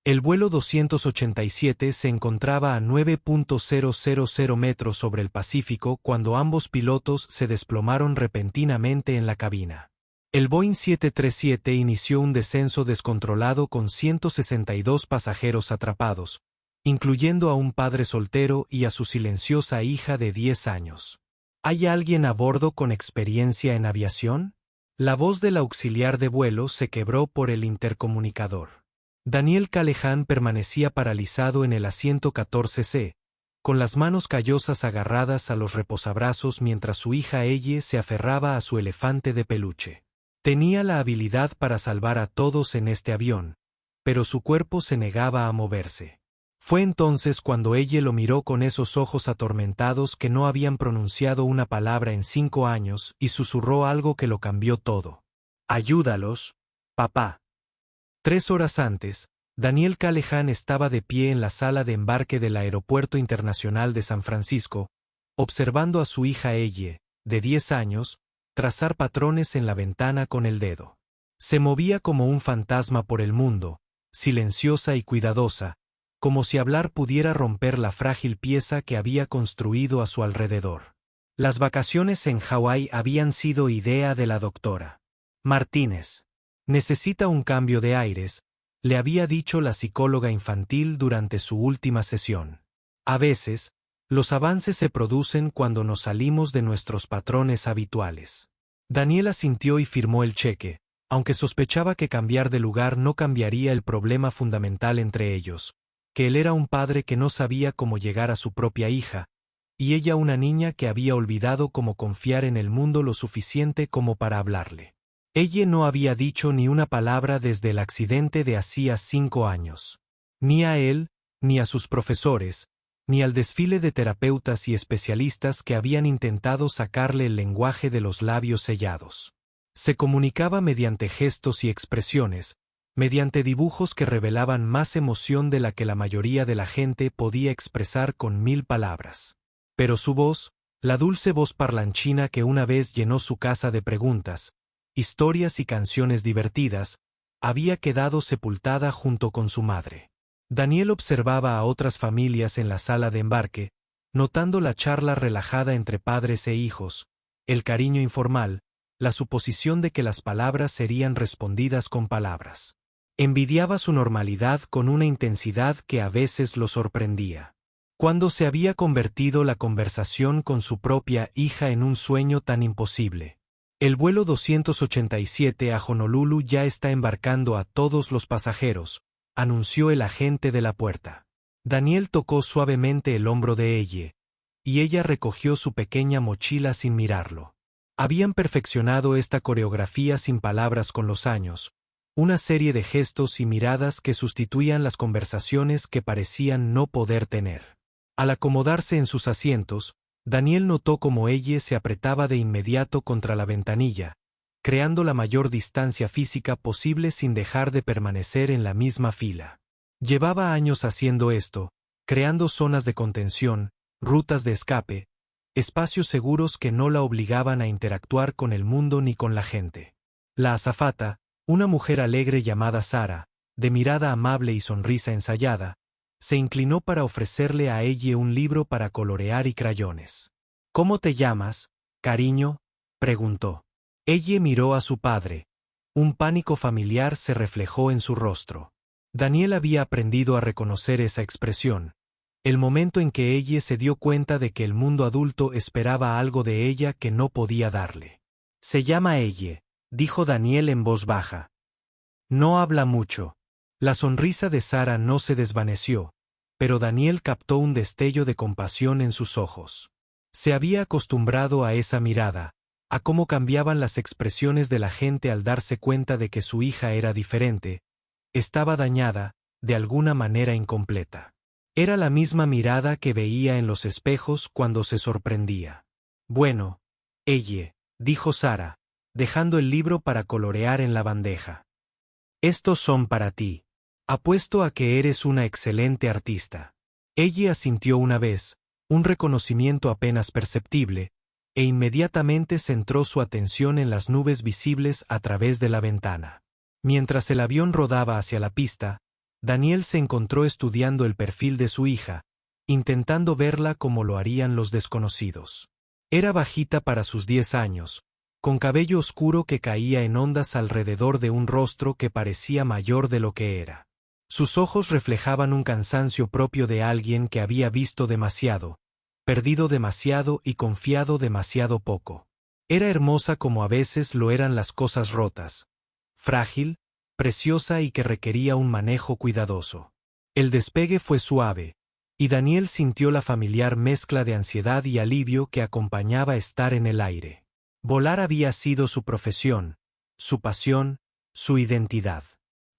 El vuelo 287 se encontraba a 9.000 metros sobre el Pacífico cuando ambos pilotos se desplomaron repentinamente en la cabina. El Boeing 737 inició un descenso descontrolado con 162 pasajeros atrapados, incluyendo a un padre soltero y a su silenciosa hija de 10 años. ¿Hay alguien a bordo con experiencia en aviación? La voz del auxiliar de vuelo se quebró por el intercomunicador. Daniel Callahan permanecía paralizado en el asiento 14C, con las manos callosas agarradas a los reposabrazos mientras su hija Elle se aferraba a su elefante de peluche. Tenía la habilidad para salvar a todos en este avión, pero su cuerpo se negaba a moverse. Fue entonces cuando Elle lo miró con esos ojos atormentados que no habían pronunciado una palabra en 5 años y susurró algo que lo cambió todo. «Ayúdalos, papá». 3 horas antes, Daniel Callahan estaba de pie en la sala de embarque del Aeropuerto Internacional de San Francisco, observando a su hija Elle, de 10 años, trazar patrones en la ventana con el dedo. Se movía como un fantasma por el mundo, silenciosa y cuidadosa, como si hablar pudiera romper la frágil pieza que había construido a su alrededor. Las vacaciones en Hawái habían sido idea de la doctora Martínez. Necesita un cambio de aires, le había dicho la psicóloga infantil durante su última sesión. A veces, los avances se producen cuando nos salimos de nuestros patrones habituales. Daniel asintió y firmó el cheque, aunque sospechaba que cambiar de lugar no cambiaría el problema fundamental entre ellos, que él era un padre que no sabía cómo llegar a su propia hija, y ella una niña que había olvidado cómo confiar en el mundo lo suficiente como para hablarle. Ella no había dicho ni una palabra desde el accidente de hacía 5 años. Ni a él, ni a sus profesores, ni al desfile de terapeutas y especialistas que habían intentado sacarle el lenguaje de los labios sellados. Se comunicaba mediante gestos y expresiones, mediante dibujos que revelaban más emoción de la que la mayoría de la gente podía expresar con 1000 palabras. Pero su voz, la dulce voz parlanchina que una vez llenó su casa de preguntas, historias y canciones divertidas, había quedado sepultada junto con su madre. Daniel observaba a otras familias en la sala de embarque, notando la charla relajada entre padres e hijos, el cariño informal, la suposición de que las palabras serían respondidas con palabras. Envidiaba su normalidad con una intensidad que a veces lo sorprendía. ¿Cuándo se había convertido la conversación con su propia hija en un sueño tan imposible? El vuelo 287 a Honolulu ya está embarcando a todos los pasajeros, anunció el agente de la puerta. Daniel tocó suavemente el hombro de Elle, y ella recogió su pequeña mochila sin mirarlo. Habían perfeccionado esta coreografía sin palabras con los años, una serie de gestos y miradas que sustituían las conversaciones que parecían no poder tener. Al acomodarse en sus asientos, Daniel notó cómo Elle se apretaba de inmediato contra la ventanilla, creando la mayor distancia física posible sin dejar de permanecer en la misma fila. Llevaba años haciendo esto, creando zonas de contención, rutas de escape, espacios seguros que no la obligaban a interactuar con el mundo ni con la gente. La azafata, una mujer alegre llamada Sara, de mirada amable y sonrisa ensayada, se inclinó para ofrecerle a Elle un libro para colorear y crayones. «¿Cómo te llamas, cariño?», preguntó. Elle miró a su padre. Un pánico familiar se reflejó en su rostro. Daniel había aprendido a reconocer esa expresión, el momento en que Elle se dio cuenta de que el mundo adulto esperaba algo de ella que no podía darle. «Se llama Elle», dijo Daniel en voz baja. «No habla mucho». La sonrisa de Sara no se desvaneció, pero Daniel captó un destello de compasión en sus ojos. Se había acostumbrado a esa mirada, a cómo cambiaban las expresiones de la gente al darse cuenta de que su hija era diferente, estaba dañada, de alguna manera incompleta. Era la misma mirada que veía en los espejos cuando se sorprendía. «Bueno, Elle», dijo Sara, dejando el libro para colorear en la bandeja. «Estos son para ti. Apuesto a que eres una excelente artista». Ella asintió una vez, un reconocimiento apenas perceptible, e inmediatamente centró su atención en las nubes visibles a través de la ventana. Mientras el avión rodaba hacia la pista, Daniel se encontró estudiando el perfil de su hija, intentando verla como lo harían los desconocidos. Era bajita para sus 10 años, con cabello oscuro que caía en ondas alrededor de un rostro que parecía mayor de lo que era. Sus ojos reflejaban un cansancio propio de alguien que había visto demasiado, perdido demasiado y confiado demasiado poco. Era hermosa como a veces lo eran las cosas rotas, frágil, preciosa y que requería un manejo cuidadoso. El despegue fue suave, y Daniel sintió la familiar mezcla de ansiedad y alivio que acompañaba estar en el aire. Volar había sido su profesión, su pasión, su identidad.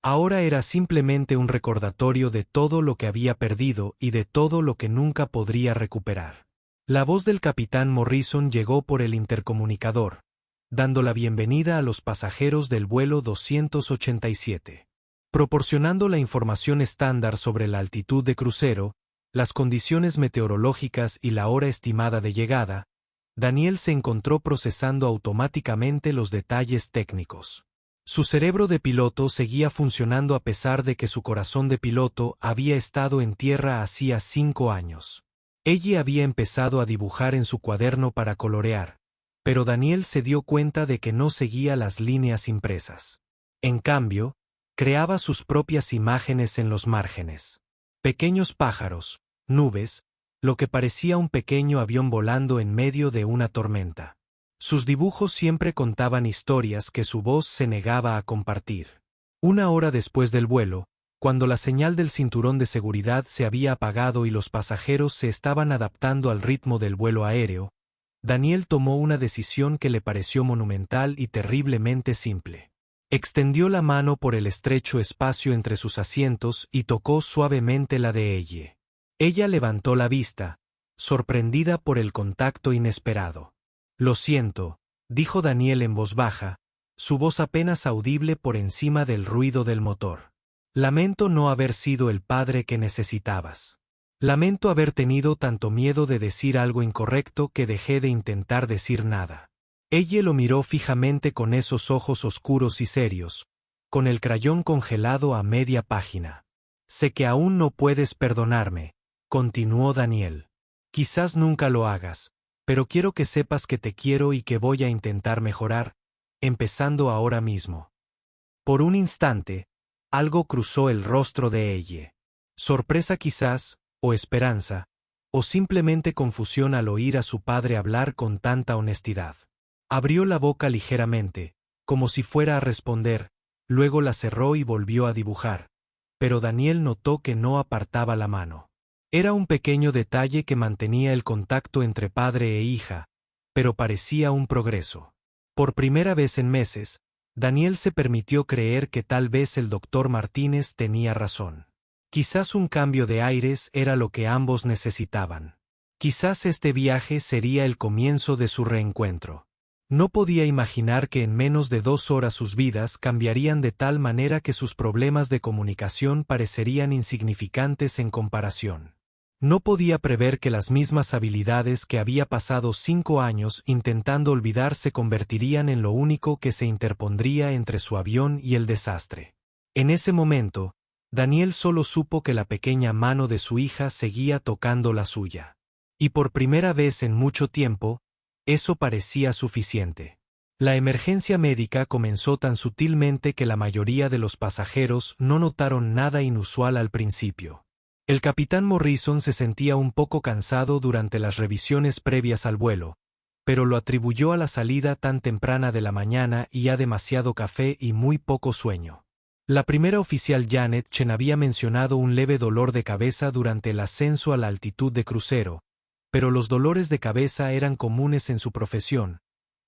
Ahora era simplemente un recordatorio de todo lo que había perdido y de todo lo que nunca podría recuperar. La voz del capitán Morrison llegó por el intercomunicador, dando la bienvenida a los pasajeros del vuelo 287. Proporcionando la información estándar sobre la altitud de crucero, las condiciones meteorológicas y la hora estimada de llegada, Daniel se encontró procesando automáticamente los detalles técnicos. Su cerebro de piloto seguía funcionando a pesar de que su corazón de piloto había estado en tierra hacía 5 años. Ella había empezado a dibujar en su cuaderno para colorear, pero Daniel se dio cuenta de que no seguía las líneas impresas. En cambio, creaba sus propias imágenes en los márgenes. Pequeños pájaros, nubes, lo que parecía un pequeño avión volando en medio de una tormenta. Sus dibujos siempre contaban historias que su voz se negaba a compartir. 1 hora después del vuelo, cuando la señal del cinturón de seguridad se había apagado y los pasajeros se estaban adaptando al ritmo del vuelo aéreo, Daniel tomó una decisión que le pareció monumental y terriblemente simple. Extendió la mano por el estrecho espacio entre sus asientos y tocó suavemente la de ella. Ella levantó la vista, sorprendida por el contacto inesperado. «Lo siento», dijo Daniel en voz baja, su voz apenas audible por encima del ruido del motor. «Lamento no haber sido el padre que necesitabas. Lamento haber tenido tanto miedo de decir algo incorrecto que dejé de intentar decir nada». Ella lo miró fijamente con esos ojos oscuros y serios, con el crayón congelado a media página. «Sé que aún no puedes perdonarme», continuó Daniel. «Quizás nunca lo hagas, pero quiero que sepas que te quiero y que voy a intentar mejorar, empezando ahora mismo». Por un instante, algo cruzó el rostro de ella. Sorpresa quizás, o esperanza, o simplemente confusión al oír a su padre hablar con tanta honestidad. Abrió la boca ligeramente, como si fuera a responder, luego la cerró y volvió a dibujar, pero Daniel notó que no apartaba la mano. Era un pequeño detalle que mantenía el contacto entre padre e hija, pero parecía un progreso. Por primera vez en meses, Daniel se permitió creer que tal vez el doctor Martínez tenía razón. Quizás un cambio de aires era lo que ambos necesitaban. Quizás este viaje sería el comienzo de su reencuentro. No podía imaginar que en menos de 2 horas sus vidas cambiarían de tal manera que sus problemas de comunicación parecerían insignificantes en comparación. No podía prever que las mismas habilidades que había pasado 5 años intentando olvidar se convertirían en lo único que se interpondría entre su avión y el desastre. En ese momento, Daniel solo supo que la pequeña mano de su hija seguía tocando la suya. Y por primera vez en mucho tiempo, eso parecía suficiente. La emergencia médica comenzó tan sutilmente que la mayoría de los pasajeros no notaron nada inusual al principio. El capitán Morrison se sentía un poco cansado durante las revisiones previas al vuelo, pero lo atribuyó a la salida tan temprana de la mañana y a demasiado café y muy poco sueño. La primera oficial Janet Chen había mencionado un leve dolor de cabeza durante el ascenso a la altitud de crucero, pero los dolores de cabeza eran comunes en su profesión,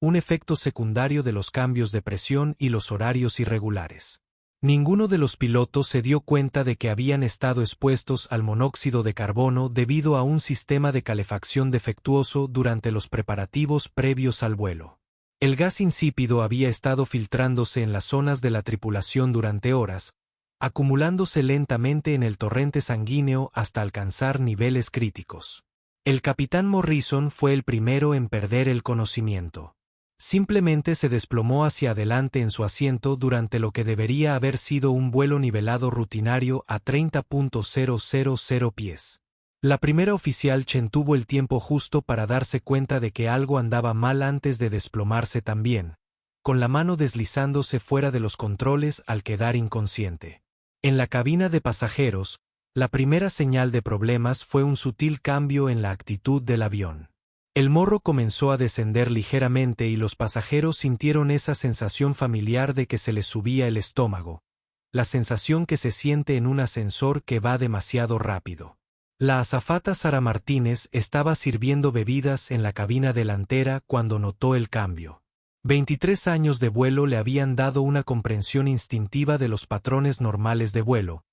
un efecto secundario de los cambios de presión y los horarios irregulares. Ninguno de los pilotos se dio cuenta de que habían estado expuestos al monóxido de carbono debido a un sistema de calefacción defectuoso durante los preparativos previos al vuelo. El gas insípido había estado filtrándose en las zonas de la tripulación durante horas, acumulándose lentamente en el torrente sanguíneo hasta alcanzar niveles críticos. El capitán Morrison fue el primero en perder el conocimiento. Simplemente se desplomó hacia adelante en su asiento durante lo que debería haber sido un vuelo nivelado rutinario a 30.000 pies. La primera oficial Chen tuvo el tiempo justo para darse cuenta de que algo andaba mal antes de desplomarse también, con la mano deslizándose fuera de los controles al quedar inconsciente. En la cabina de pasajeros, la primera señal de problemas fue un sutil cambio en la actitud del avión. El morro comenzó a descender ligeramente y los pasajeros sintieron esa sensación familiar de que se les subía el estómago, la sensación que se siente en un ascensor que va demasiado rápido. La azafata Sara Martínez estaba sirviendo bebidas en la cabina delantera cuando notó el cambio. 23 años de vuelo le habían dado una comprensión instintiva de los patrones normales de vuelo,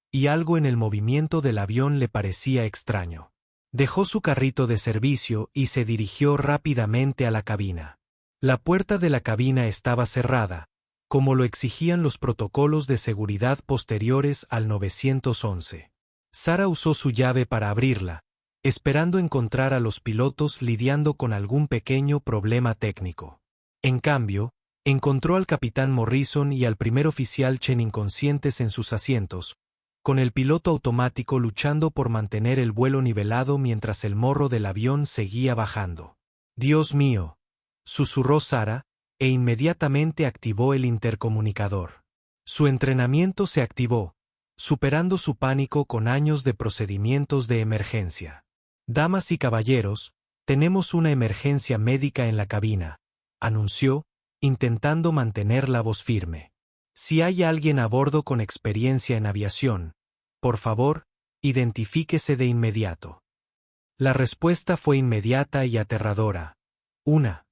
y algo en el movimiento del avión le parecía extraño. Dejó su carrito de servicio y se dirigió rápidamente a la cabina. La puerta de la cabina estaba cerrada, como lo exigían los protocolos de seguridad posteriores al 911. Sara usó su llave para abrirla, esperando encontrar a los pilotos lidiando con algún pequeño problema técnico. En cambio, encontró al capitán Morrison y al primer oficial Chen inconscientes en sus asientos, con el piloto automático luchando por mantener el vuelo nivelado mientras el morro del avión seguía bajando. «Dios mío», susurró Sara, e inmediatamente activó el intercomunicador. Su entrenamiento se activó, superando su pánico con años de procedimientos de emergencia. «Damas y caballeros, tenemos una emergencia médica en la cabina», anunció, intentando mantener la voz firme. «Si hay alguien a bordo con experiencia en aviación, por favor, identifíquese de inmediato». La respuesta fue inmediata y aterradora. Una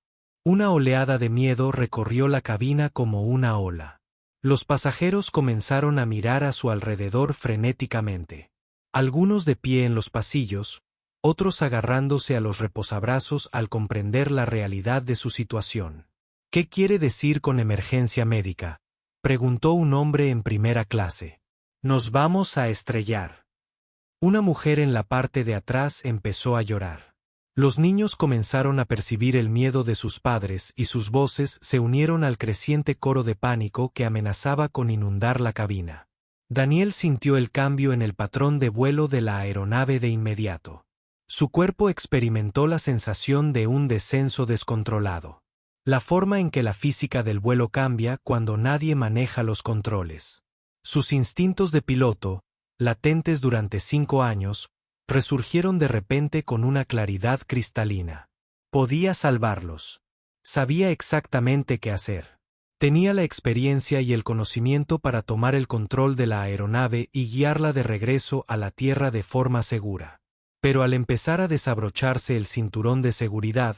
oleada de miedo recorrió la cabina como una ola. Los pasajeros comenzaron a mirar a su alrededor frenéticamente. Algunos de pie en los pasillos, otros agarrándose a los reposabrazos al comprender la realidad de su situación. «¿Qué quiere decir con emergencia médica?», preguntó un hombre en primera clase. «Nos vamos a estrellar». Una mujer en la parte de atrás empezó a llorar. Los niños comenzaron a percibir el miedo de sus padres y sus voces se unieron al creciente coro de pánico que amenazaba con inundar la cabina. Daniel sintió el cambio en el patrón de vuelo de la aeronave de inmediato. Su cuerpo experimentó la sensación de un descenso descontrolado. La forma en que la física del vuelo cambia cuando nadie maneja los controles. Sus instintos de piloto, latentes durante 5 años, resurgieron de repente con una claridad cristalina. Podía salvarlos. Sabía exactamente qué hacer. Tenía la experiencia y el conocimiento para tomar el control de la aeronave y guiarla de regreso a la tierra de forma segura. Pero al empezar a desabrocharse el cinturón de seguridad,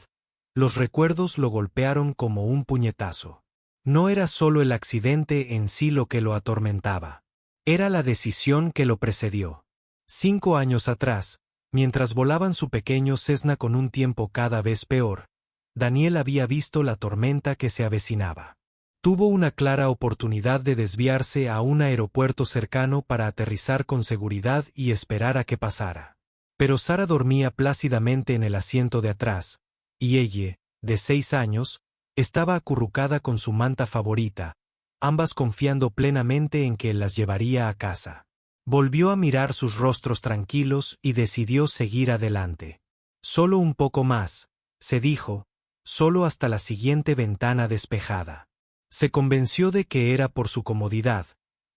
los recuerdos lo golpearon como un puñetazo. No era solo el accidente en sí lo que lo atormentaba. Era la decisión que lo precedió. 5 años atrás, mientras volaban su pequeño Cessna con un tiempo cada vez peor, Daniel había visto la tormenta que se avecinaba. Tuvo una clara oportunidad de desviarse a un aeropuerto cercano para aterrizar con seguridad y esperar a que pasara. Pero Sara dormía plácidamente en el asiento de atrás, y ella, de 6 años, estaba acurrucada con su manta favorita, ambas confiando plenamente en que él las llevaría a casa. Volvió a mirar sus rostros tranquilos y decidió seguir adelante. Solo un poco más, se dijo, solo hasta la siguiente ventana despejada. Se convenció de que era por su comodidad,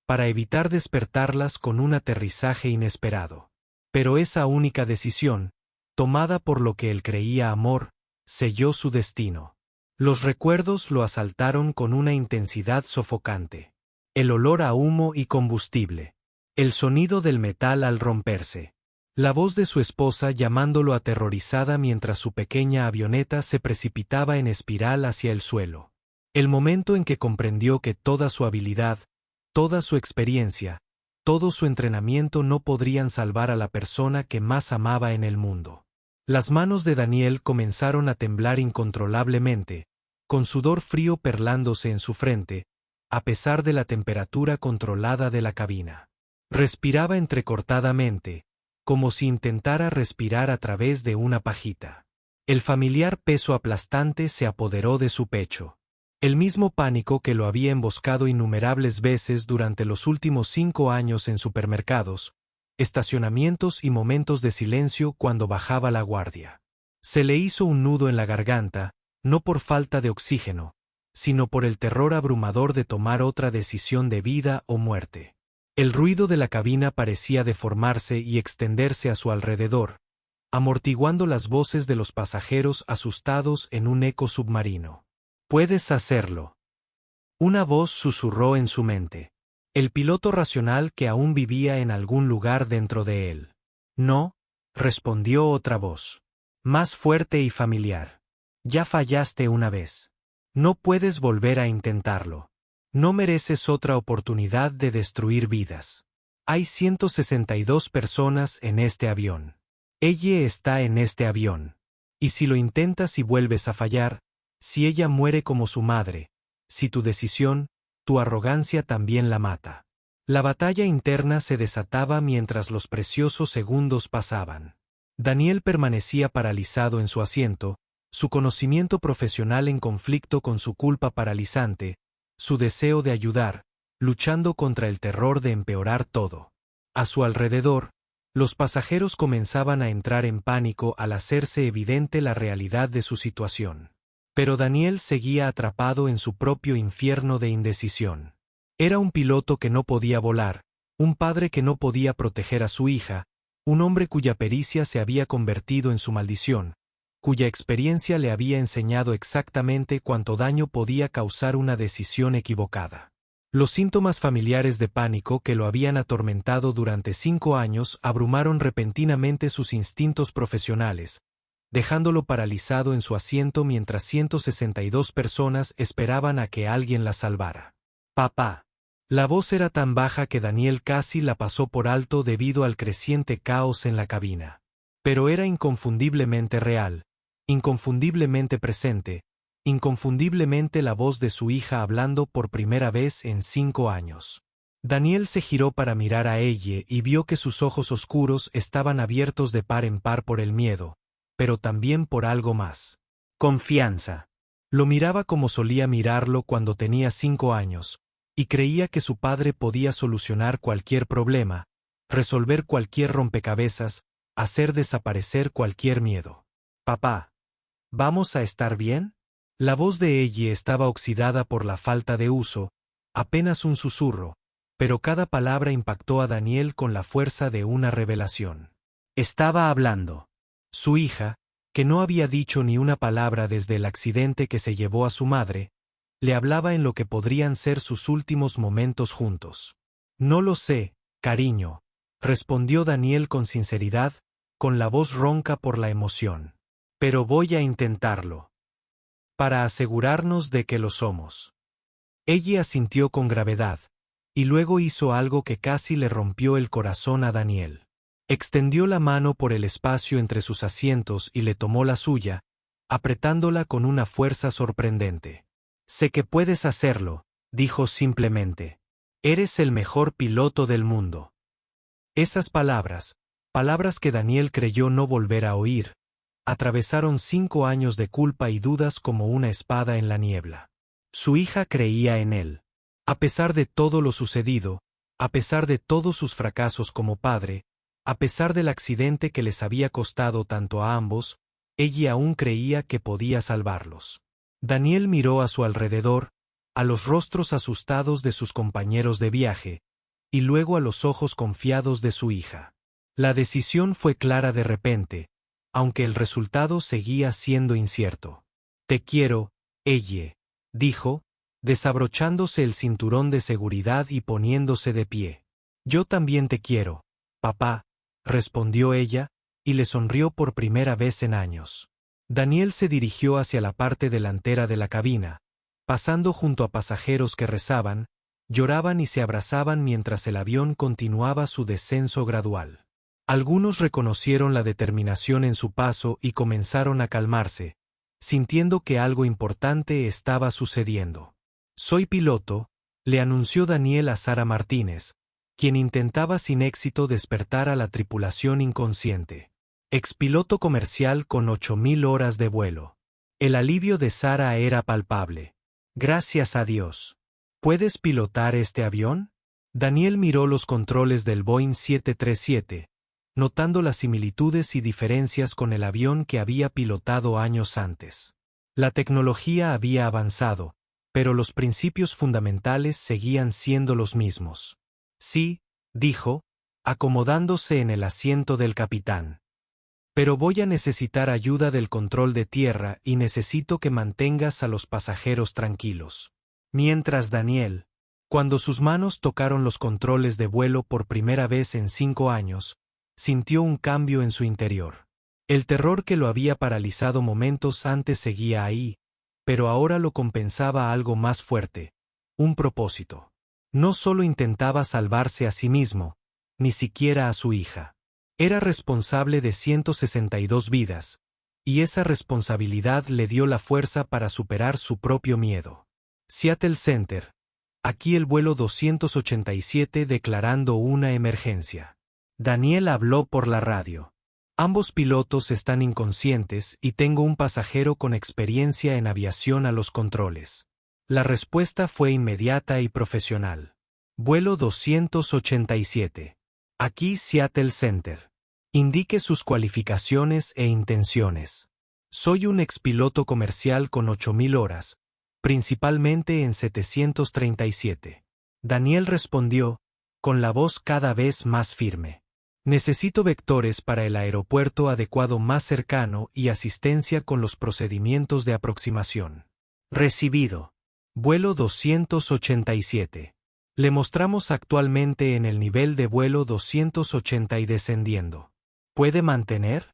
para evitar despertarlas con un aterrizaje inesperado. Pero esa única decisión, tomada por lo que él creía amor, selló su destino. Los recuerdos lo asaltaron con una intensidad sofocante. El olor a humo y combustible. El sonido del metal al romperse. La voz de su esposa llamándolo aterrorizada mientras su pequeña avioneta se precipitaba en espiral hacia el suelo. El momento en que comprendió que toda su habilidad, toda su experiencia, todo su entrenamiento no podrían salvar a la persona que más amaba en el mundo. Las manos de Daniel comenzaron a temblar incontrolablemente, con sudor frío perlándose en su frente, a pesar de la temperatura controlada de la cabina. Respiraba entrecortadamente, como si intentara respirar a través de una pajita. El familiar peso aplastante se apoderó de su pecho. El mismo pánico que lo había emboscado innumerables veces durante los últimos 5 años en supermercados, estacionamientos y momentos de silencio cuando bajaba la guardia. Se le hizo un nudo en la garganta, no por falta de oxígeno, sino por el terror abrumador de tomar otra decisión de vida o muerte. El ruido de la cabina parecía deformarse y extenderse a su alrededor, amortiguando las voces de los pasajeros asustados en un eco submarino. «Puedes hacerlo». Una voz susurró en su mente. El piloto racional que aún vivía en algún lugar dentro de él. «No», respondió otra voz. Más fuerte y familiar. «Ya fallaste una vez. No puedes volver a intentarlo. No mereces otra oportunidad de destruir vidas. Hay 162 personas en este avión. Ella está en este avión. Y si lo intentas y vuelves a fallar, si ella muere como su madre, si tu decisión, tu arrogancia también la mata». La batalla interna se desataba mientras los preciosos segundos pasaban. Daniel permanecía paralizado en su asiento, su conocimiento profesional en conflicto con su culpa paralizante, su deseo de ayudar, luchando contra el terror de empeorar todo. A su alrededor, los pasajeros comenzaban a entrar en pánico al hacerse evidente la realidad de su situación. Pero Daniel seguía atrapado en su propio infierno de indecisión. Era un piloto que no podía volar, un padre que no podía proteger a su hija, un hombre cuya pericia se había convertido en su maldición, cuya experiencia le había enseñado exactamente cuánto daño podía causar una decisión equivocada. Los síntomas familiares de pánico que lo habían atormentado durante 5 años abrumaron repentinamente sus instintos profesionales, dejándolo paralizado en su asiento mientras 162 personas esperaban a que alguien la salvara. «Papá». La voz era tan baja que Daniel casi la pasó por alto debido al creciente caos en la cabina. Pero era inconfundiblemente real, inconfundiblemente presente, inconfundiblemente la voz de su hija hablando por primera vez en 5 años. Daniel se giró para mirar a ella y vio que sus ojos oscuros estaban abiertos de par en par por el miedo, pero también por algo más. Confianza. Lo miraba como solía mirarlo cuando tenía 5 años, y creía que su padre podía solucionar cualquier problema, resolver cualquier rompecabezas, hacer desaparecer cualquier miedo. «Papá, ¿vamos a estar bien?». La voz de ella estaba oxidada por la falta de uso, apenas un susurro, pero cada palabra impactó a Daniel con la fuerza de una revelación. Estaba hablando. Su hija, que no había dicho ni una palabra desde el accidente que se llevó a su madre, le hablaba en lo que podrían ser sus últimos momentos juntos. «No lo sé, cariño», respondió Daniel con sinceridad, con la voz ronca por la emoción. «Pero voy a intentarlo. Para asegurarnos de que lo somos». Ella asintió con gravedad, y luego hizo algo que casi le rompió el corazón a Daniel. Extendió la mano por el espacio entre sus asientos y le tomó la suya, apretándola con una fuerza sorprendente. «Sé que puedes hacerlo», dijo simplemente. «Eres el mejor piloto del mundo». Esas palabras, palabras que Daniel creyó no volver a oír, atravesaron 5 años de culpa y dudas como una espada en la niebla. Su hija creía en él. A pesar de todo lo sucedido, a pesar de todos sus fracasos como padre, a pesar del accidente que les había costado tanto a ambos, ella aún creía que podía salvarlos. Daniel miró a su alrededor, a los rostros asustados de sus compañeros de viaje, y luego a los ojos confiados de su hija. La decisión fue clara de repente, aunque el resultado seguía siendo incierto. «Te quiero, ella», dijo, desabrochándose el cinturón de seguridad y poniéndose de pie. «Yo también te quiero, papá», respondió ella, y le sonrió por primera vez en años. Daniel se dirigió hacia la parte delantera de la cabina, pasando junto a pasajeros que rezaban, lloraban y se abrazaban mientras el avión continuaba su descenso gradual. Algunos reconocieron la determinación en su paso y comenzaron a calmarse, sintiendo que algo importante estaba sucediendo. «Soy piloto», le anunció Daniel a Sara Martínez, quien intentaba sin éxito despertar a la tripulación inconsciente. expiloto comercial con 8.000 horas de vuelo. El alivio de Sara era palpable. Gracias a Dios. ¿Puedes pilotar este avión? Daniel miró los controles del Boeing 737, notando las similitudes y diferencias con el avión que había pilotado años antes. La tecnología había avanzado, pero los principios fundamentales seguían siendo los mismos. Sí, dijo, acomodándose en el asiento del capitán. Pero voy a necesitar ayuda del control de tierra y necesito que mantengas a los pasajeros tranquilos. Mientras Daniel, cuando sus manos tocaron los controles de vuelo por primera vez en 5 años, sintió un cambio en su interior. El terror que lo había paralizado momentos antes seguía ahí, pero ahora lo compensaba algo más fuerte, un propósito. No solo intentaba salvarse a sí mismo, ni siquiera a su hija. Era responsable de 162 vidas, y esa responsabilidad le dio la fuerza para superar su propio miedo. Seattle Center. Aquí el vuelo 287 declarando una emergencia. Daniel habló por la radio. Ambos pilotos están inconscientes y tengo un pasajero con experiencia en aviación a los controles. La respuesta fue inmediata y profesional. Vuelo 287. Aquí Seattle Center. Indique sus cualificaciones e intenciones. Soy un expiloto comercial con 8.000 horas, principalmente en 737. Daniel respondió, con la voz cada vez más firme. Necesito vectores para el aeropuerto adecuado más cercano y asistencia con los procedimientos de aproximación. Recibido. Vuelo 287. Le mostramos actualmente en el nivel de vuelo 280 y descendiendo. ¿Puede mantener?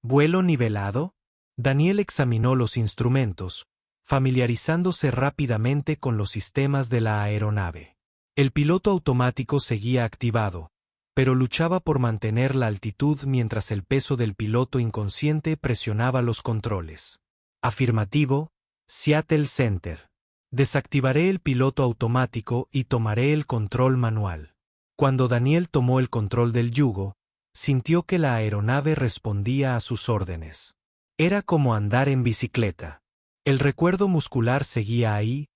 ¿Vuelo nivelado? Daniel examinó los instrumentos, familiarizándose rápidamente con los sistemas de la aeronave. El piloto automático seguía activado, pero luchaba por mantener la altitud mientras el peso del piloto inconsciente presionaba los controles. Afirmativo, Seattle Center. Desactivaré el piloto automático y tomaré el control manual. Cuando Daniel tomó el control del yugo, sintió que la aeronave respondía a sus órdenes. Era como andar en bicicleta. El recuerdo muscular seguía ahí,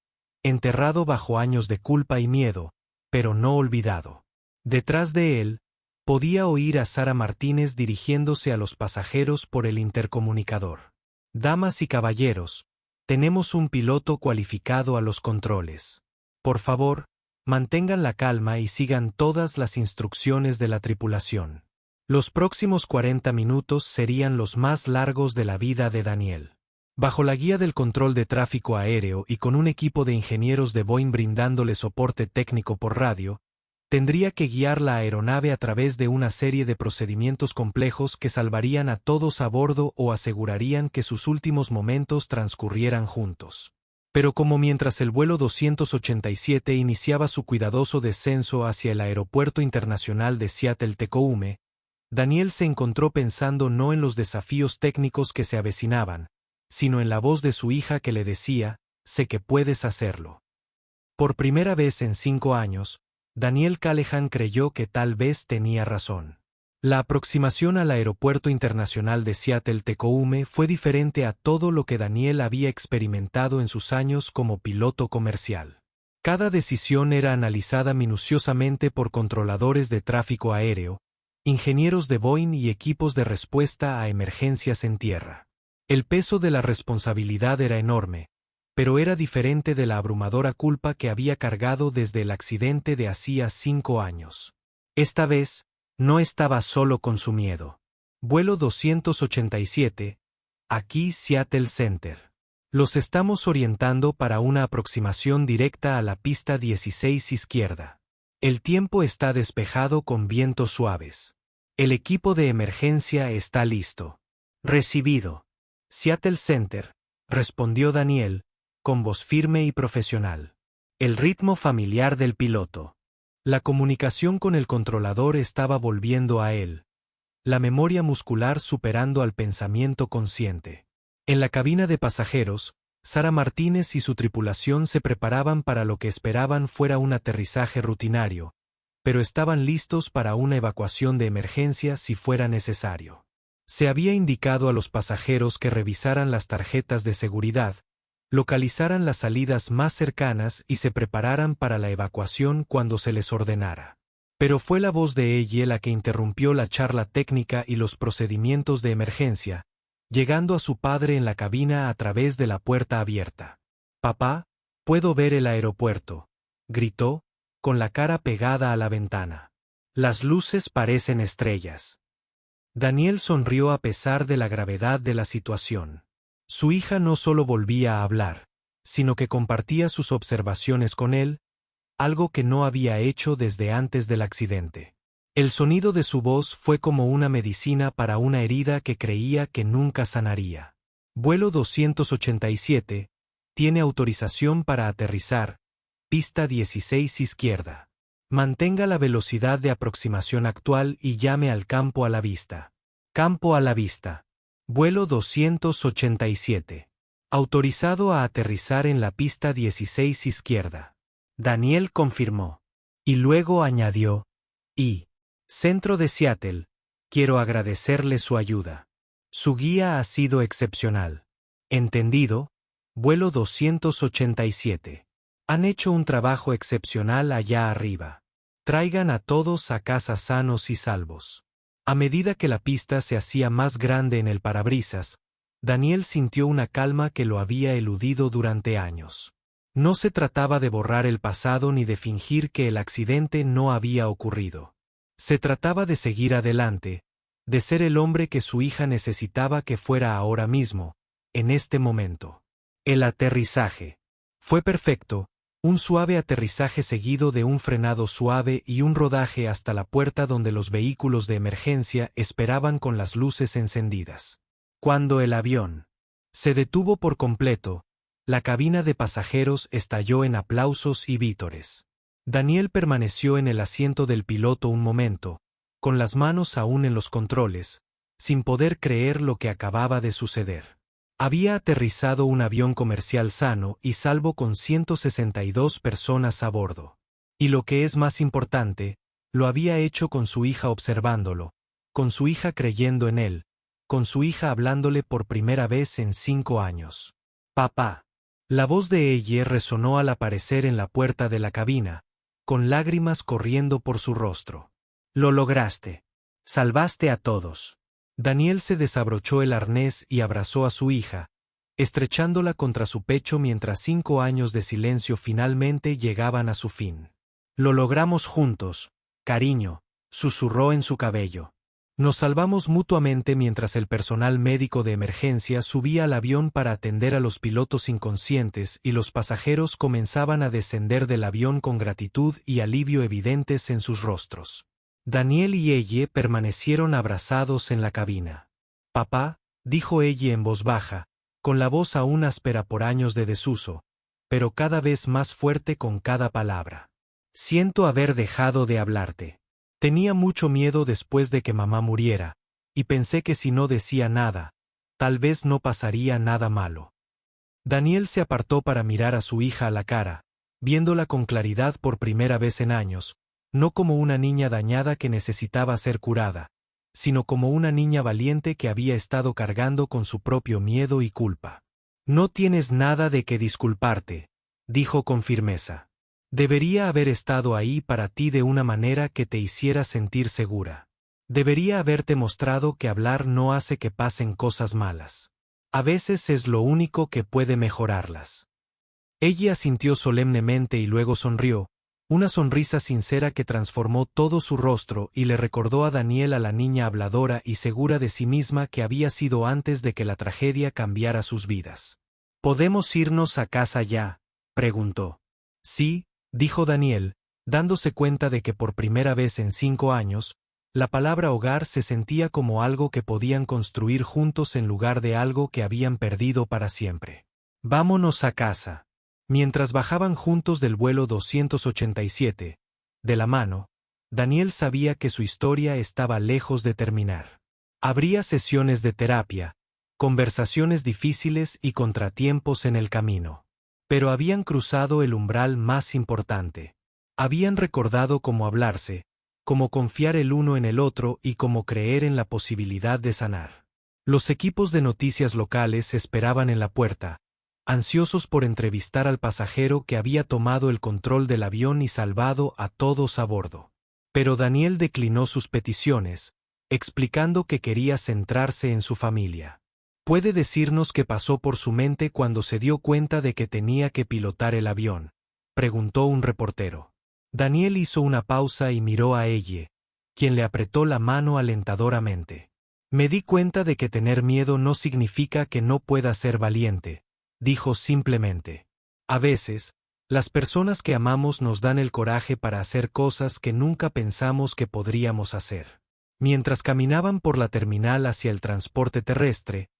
enterrado bajo años de culpa y miedo, pero no olvidado. Detrás de él, podía oír a Sara Martínez dirigiéndose a los pasajeros por el intercomunicador. Damas y caballeros, tenemos un piloto cualificado a los controles. Por favor, mantengan la calma y sigan todas las instrucciones de la tripulación. Los próximos 40 minutos serían los más largos de la vida de Daniel. Bajo la guía del control de tráfico aéreo y con un equipo de ingenieros de Boeing brindándole soporte técnico por radio, tendría que guiar la aeronave a través de una serie de procedimientos complejos que salvarían a todos a bordo o asegurarían que sus últimos momentos transcurrieran juntos. Pero como mientras el vuelo 287 iniciaba su cuidadoso descenso hacia el Aeropuerto Internacional de Seattle-Tacoma, Daniel se encontró pensando no en los desafíos técnicos que se avecinaban, sino en la voz de su hija que le decía, sé que puedes hacerlo. Por primera vez en 5 años, Daniel Callahan creyó que tal vez tenía razón. La aproximación al Aeropuerto Internacional de Seattle-Tacoma fue diferente a todo lo que Daniel había experimentado en sus años como piloto comercial. Cada decisión era analizada minuciosamente por controladores de tráfico aéreo, ingenieros de Boeing y equipos de respuesta a emergencias en tierra. El peso de la responsabilidad era enorme, pero era diferente de la abrumadora culpa que había cargado desde el accidente de hacía 5 años. Esta vez, no estaba solo con su miedo. Vuelo 287, aquí Seattle Center. Los estamos orientando para una aproximación directa a la pista 16 izquierda. El tiempo está despejado con vientos suaves. El equipo de emergencia está listo. Recibido. Seattle Center, respondió Daniel, con voz firme y profesional. El ritmo familiar del piloto. La comunicación con el controlador estaba volviendo a él. La memoria muscular superando al pensamiento consciente. En la cabina de pasajeros, Sara Martínez y su tripulación se preparaban para lo que esperaban fuera un aterrizaje rutinario, pero estaban listos para una evacuación de emergencia si fuera necesario. Se había indicado a los pasajeros que revisaran las tarjetas de seguridad, localizaran las salidas más cercanas y se prepararan para la evacuación cuando se les ordenara. Pero fue la voz de ella la que interrumpió la charla técnica y los procedimientos de emergencia, llegando a su padre en la cabina a través de la puerta abierta. «Papá, puedo ver el aeropuerto», gritó, con la cara pegada a la ventana. «Las luces parecen estrellas». Daniel sonrió a pesar de la gravedad de la situación. Su hija no solo volvía a hablar, sino que compartía sus observaciones con él, algo que no había hecho desde antes del accidente. El sonido de su voz fue como una medicina para una herida que creía que nunca sanaría. Vuelo 287, tiene autorización para aterrizar, pista 16 izquierda. Mantenga la velocidad de aproximación actual y llame al campo a la vista. Campo a la vista. Vuelo 287. Autorizado a aterrizar en la pista 16 izquierda. Daniel confirmó. Y luego añadió, Centro de Seattle, quiero agradecerle su ayuda. Su guía ha sido excepcional. Entendido, vuelo 287. Han hecho un trabajo excepcional allá arriba. Traigan a todos a casa sanos y salvos. A medida que la pista se hacía más grande en el parabrisas, Daniel sintió una calma que lo había eludido durante años. No se trataba de borrar el pasado ni de fingir que el accidente no había ocurrido. Se trataba de seguir adelante, de ser el hombre que su hija necesitaba que fuera ahora mismo, en este momento. El aterrizaje. Fue perfecto, un suave aterrizaje seguido de un frenado suave y un rodaje hasta la puerta donde los vehículos de emergencia esperaban con las luces encendidas. Cuando el avión se detuvo por completo, la cabina de pasajeros estalló en aplausos y vítores. Daniel permaneció en el asiento del piloto un momento, con las manos aún en los controles, sin poder creer lo que acababa de suceder. Había aterrizado un avión comercial sano y salvo con 162 personas a bordo. Y lo que es más importante, lo había hecho con su hija observándolo, con su hija creyendo en él, con su hija hablándole por primera vez en 5 años. «Papá». La voz de ella resonó al aparecer en la puerta de la cabina, con lágrimas corriendo por su rostro. «Lo lograste. Salvaste a todos». Daniel se desabrochó el arnés y abrazó a su hija, estrechándola contra su pecho mientras 5 años de silencio finalmente llegaban a su fin. «Lo logramos juntos, cariño», susurró en su cabello. «Nos salvamos mutuamente mientras el personal médico de emergencia subía al avión para atender a los pilotos inconscientes y los pasajeros comenzaban a descender del avión con gratitud y alivio evidentes en sus rostros. Daniel y ella permanecieron abrazados en la cabina. «Papá», dijo ella en voz baja, con la voz aún áspera por años de desuso, pero cada vez más fuerte con cada palabra. «Siento haber dejado de hablarte. Tenía mucho miedo después de que mamá muriera, y pensé que si no decía nada, tal vez no pasaría nada malo». Daniel se apartó para mirar a su hija a la cara, viéndola con claridad por primera vez en años, no como una niña dañada que necesitaba ser curada, sino como una niña valiente que había estado cargando con su propio miedo y culpa. «No tienes nada de qué disculparte», dijo con firmeza. «Debería haber estado ahí para ti de una manera que te hiciera sentir segura. Debería haberte mostrado que hablar no hace que pasen cosas malas. A veces es lo único que puede mejorarlas». Ella asintió solemnemente y luego sonrió, una sonrisa sincera que transformó todo su rostro y le recordó a Daniel a la niña habladora y segura de sí misma que había sido antes de que la tragedia cambiara sus vidas. «¿Podemos irnos a casa ya?», preguntó. «Sí», dijo Daniel, dándose cuenta de que por primera vez en 5 años, la palabra hogar se sentía como algo que podían construir juntos en lugar de algo que habían perdido para siempre. «Vámonos a casa». Mientras bajaban juntos del vuelo 287, de la mano, Daniel sabía que su historia estaba lejos de terminar. Habría sesiones de terapia, conversaciones difíciles y contratiempos en el camino. Pero habían cruzado el umbral más importante. Habían recordado cómo hablarse, cómo confiar el uno en el otro y cómo creer en la posibilidad de sanar. Los equipos de noticias locales esperaban en la puerta, ansiosos por entrevistar al pasajero que había tomado el control del avión y salvado a todos a bordo. Pero Daniel declinó sus peticiones, explicando que quería centrarse en su familia. ¿Puede decirnos qué pasó por su mente cuando se dio cuenta de que tenía que pilotar el avión?, preguntó un reportero. Daniel hizo una pausa y miró a ella, quien le apretó la mano alentadoramente. Me di cuenta de que tener miedo no significa que no pueda ser valiente, dijo simplemente. A veces, las personas que amamos nos dan el coraje para hacer cosas que nunca pensamos que podríamos hacer. Mientras caminaban por la terminal hacia el transporte terrestre,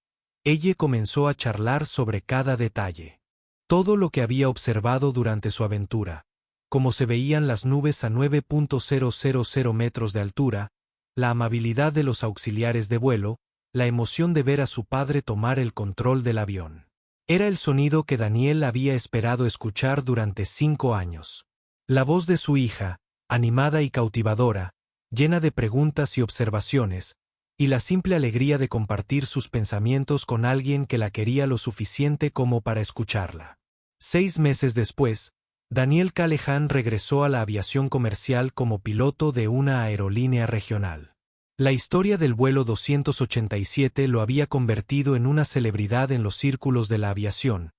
ella comenzó a charlar sobre cada detalle. Todo lo que había observado durante su aventura, cómo se veían las nubes a 9.000 metros de altura, la amabilidad de los auxiliares de vuelo, la emoción de ver a su padre tomar el control del avión. Era el sonido que Daniel había esperado escuchar durante 5 años. La voz de su hija, animada y cautivadora, llena de preguntas y observaciones, y la simple alegría de compartir sus pensamientos con alguien que la quería lo suficiente como para escucharla. 6 meses después, Daniel Callahan regresó a la aviación comercial como piloto de una aerolínea regional. La historia del vuelo 287 lo había convertido en una celebridad en los círculos de la aviación,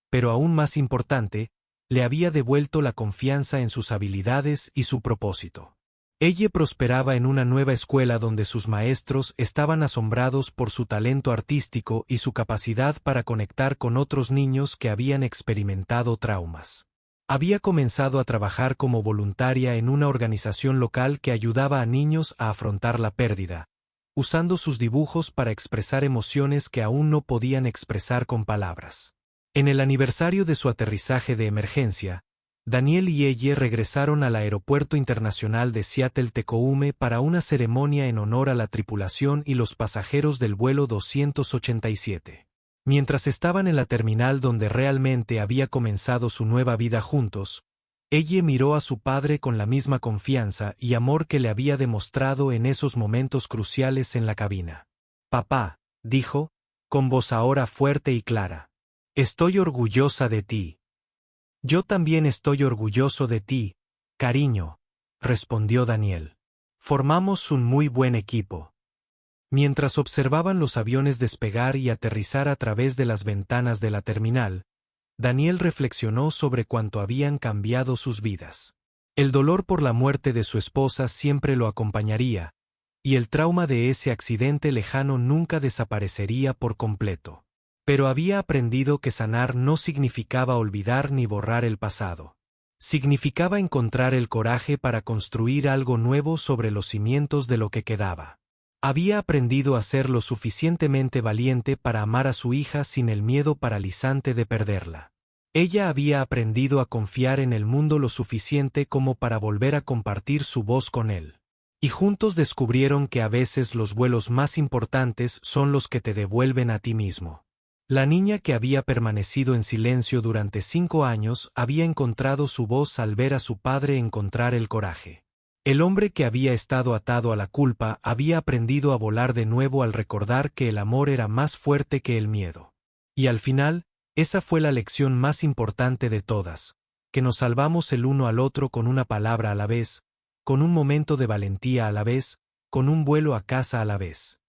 pero aún más importante, le había devuelto la confianza en sus habilidades y su propósito. Ella prosperaba en una nueva escuela donde sus maestros estaban asombrados por su talento artístico y su capacidad para conectar con otros niños que habían experimentado traumas. Había comenzado a trabajar como voluntaria en una organización local que ayudaba a niños a afrontar la pérdida, usando sus dibujos para expresar emociones que aún no podían expresar con palabras. En el aniversario de su aterrizaje de emergencia, Daniel y ella regresaron al Aeropuerto Internacional de Seattle-Tacoma para una ceremonia en honor a la tripulación y los pasajeros del vuelo 287. Mientras estaban en la terminal donde realmente había comenzado su nueva vida juntos, ella miró a su padre con la misma confianza y amor que le había demostrado en esos momentos cruciales en la cabina. «Papá», dijo, con voz ahora fuerte y clara, «estoy orgullosa de ti». «Yo también estoy orgulloso de ti, cariño», respondió Daniel. «Formamos un muy buen equipo». Mientras observaban los aviones despegar y aterrizar a través de las ventanas de la terminal, Daniel reflexionó sobre cuánto habían cambiado sus vidas. El dolor por la muerte de su esposa siempre lo acompañaría, y el trauma de ese accidente lejano nunca desaparecería por completo. Pero había aprendido que sanar no significaba olvidar ni borrar el pasado. Significaba encontrar el coraje para construir algo nuevo sobre los cimientos de lo que quedaba. Había aprendido a ser lo suficientemente valiente para amar a su hija sin el miedo paralizante de perderla. Ella había aprendido a confiar en el mundo lo suficiente como para volver a compartir su voz con él. Y juntos descubrieron que a veces los vuelos más importantes son los que te devuelven a ti mismo. La niña que había permanecido en silencio durante 5 años había encontrado su voz al ver a su padre encontrar el coraje. El hombre que había estado atado a la culpa había aprendido a volar de nuevo al recordar que el amor era más fuerte que el miedo. Y al final, esa fue la lección más importante de todas, que nos salvamos el uno al otro con una palabra a la vez, con un momento de valentía a la vez, con un vuelo a casa a la vez.